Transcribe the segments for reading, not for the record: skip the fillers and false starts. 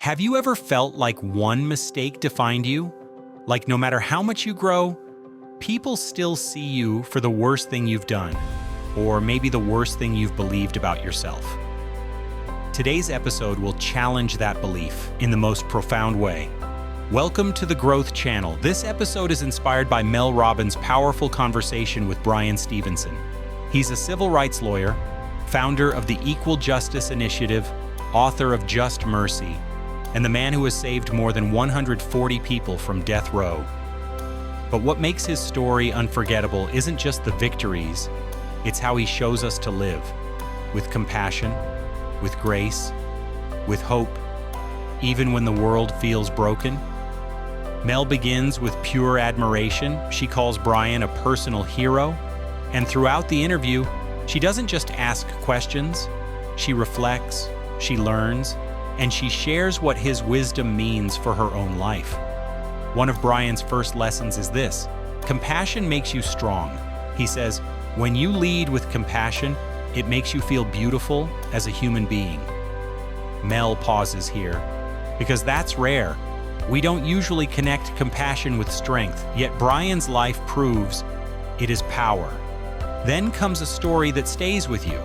Have you ever felt like one mistake defined you? Like no matter how much you grow, people still see you for the worst thing you've done, or maybe the worst thing you've believed about yourself. Today's episode will challenge that belief in the most profound way. Welcome to the Growth Channel. This episode is inspired by Mel Robbins' powerful conversation with Bryan Stevenson. He's a civil rights lawyer, founder of the Equal Justice Initiative, author of Just Mercy, and the man who has saved more than 140 people from death row. But what makes his story unforgettable isn't just the victories, it's how he shows us to live, with compassion, with grace, with hope, even when the world feels broken. Mel begins with pure admiration. She calls Bryan a personal hero, and throughout the interview, she doesn't just ask questions, she reflects, she learns, and she shares what his wisdom means for her own life. One of Bryan's first lessons is this: compassion makes you strong. He says, when you lead with compassion, it makes you feel beautiful as a human being. Mel pauses here, because that's rare. We don't usually connect compassion with strength, yet Bryan's life proves it is power. Then comes a story that stays with you.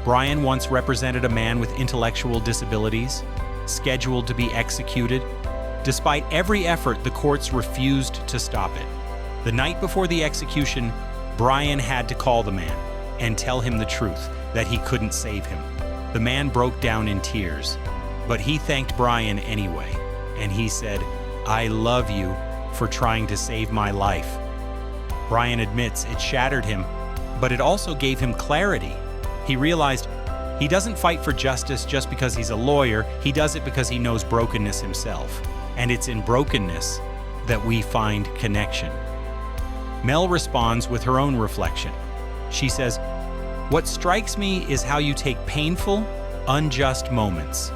Bryan once represented a man with intellectual disabilities, scheduled to be executed. Despite every effort, the courts refused to stop it. The night before the execution, Bryan had to call the man and tell him the truth, that he couldn't save him. The man broke down in tears, but he thanked Bryan anyway, and he said, "I love you for trying to save my life." Bryan admits it shattered him, but it also gave him clarity. He realized he doesn't fight for justice just because he's a lawyer, he does it because he knows brokenness himself. And it's in brokenness that we find connection. Mel responds with her own reflection. She says, "What strikes me is how you take painful, unjust moments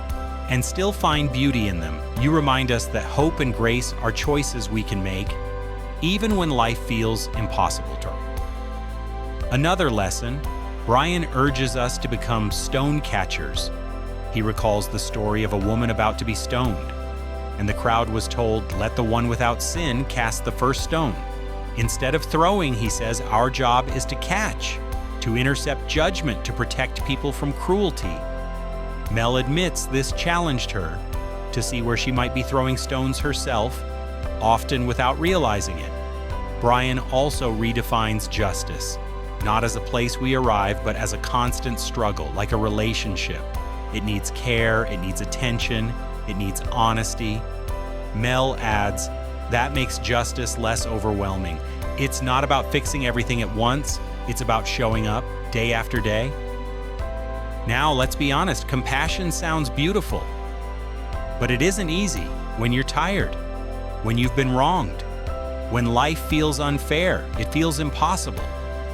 and still find beauty in them. You remind us that hope and grace are choices we can make, even when life feels impossible to." Another lesson, Bryan urges us to become stone catchers. He recalls the story of a woman about to be stoned, and the crowd was told, "Let the one without sin cast the first stone." Instead of throwing, he says, our job is to catch, to intercept judgment, to protect people from cruelty. Mel admits this challenged her to see where she might be throwing stones herself, often without realizing it. Bryan also redefines justice, not as a place we arrive, but as a constant struggle, like a relationship. It needs care, it needs attention, it needs honesty. Mel adds, that makes justice less overwhelming. It's not about fixing everything at once, it's about showing up day after day. Now, let's be honest, compassion sounds beautiful, but it isn't easy when you're tired, when you've been wronged, when life feels unfair, it feels impossible.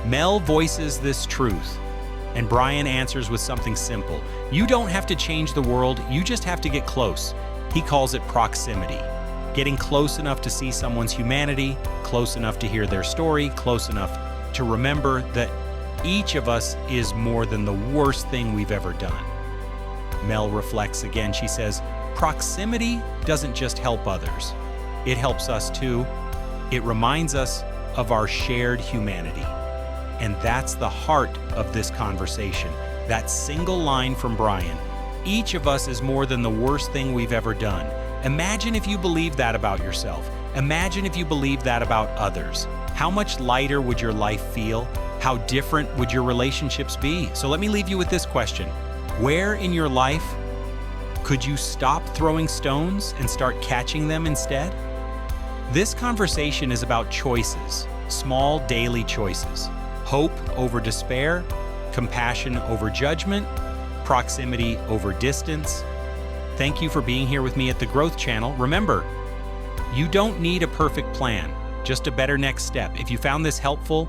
Mel voices this truth, and Bryan answers with something simple. You don't have to change the world, you just have to get close. He calls it proximity. Getting close enough to see someone's humanity, close enough to hear their story, close enough to remember that each of us is more than the worst thing we've ever done. Mel reflects again. She says, proximity doesn't just help others, it helps us too. It reminds us of our shared humanity. And that's the heart of this conversation, that single line from Bryan. Each of us is more than the worst thing we've ever done. Imagine if you believed that about yourself. Imagine if you believed that about others. How much lighter would your life feel? How different would your relationships be? So let me leave you with this question. Where in your life could you stop throwing stones and start catching them instead? This conversation is about choices, small daily choices. Hope over despair, compassion over judgment, proximity over distance. Thank you for being here with me at the Growth Channel. Remember, you don't need a perfect plan, just a better next step. If you found this helpful,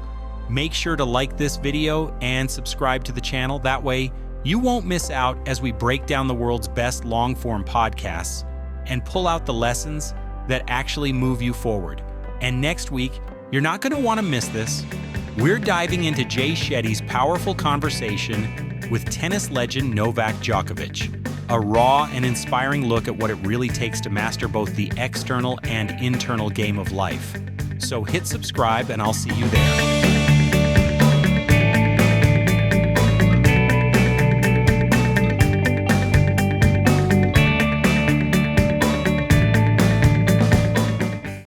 make sure to like this video and subscribe to the channel. That way, you won't miss out as we break down the world's best long-form podcasts and pull out the lessons that actually move you forward. And next week, you're not going to want to miss this. We're diving into Jay Shetty's powerful conversation with tennis legend Novak Djokovic. a raw and inspiring look at what it really takes to master both the external and internal game of life. So hit subscribe and I'll see you there.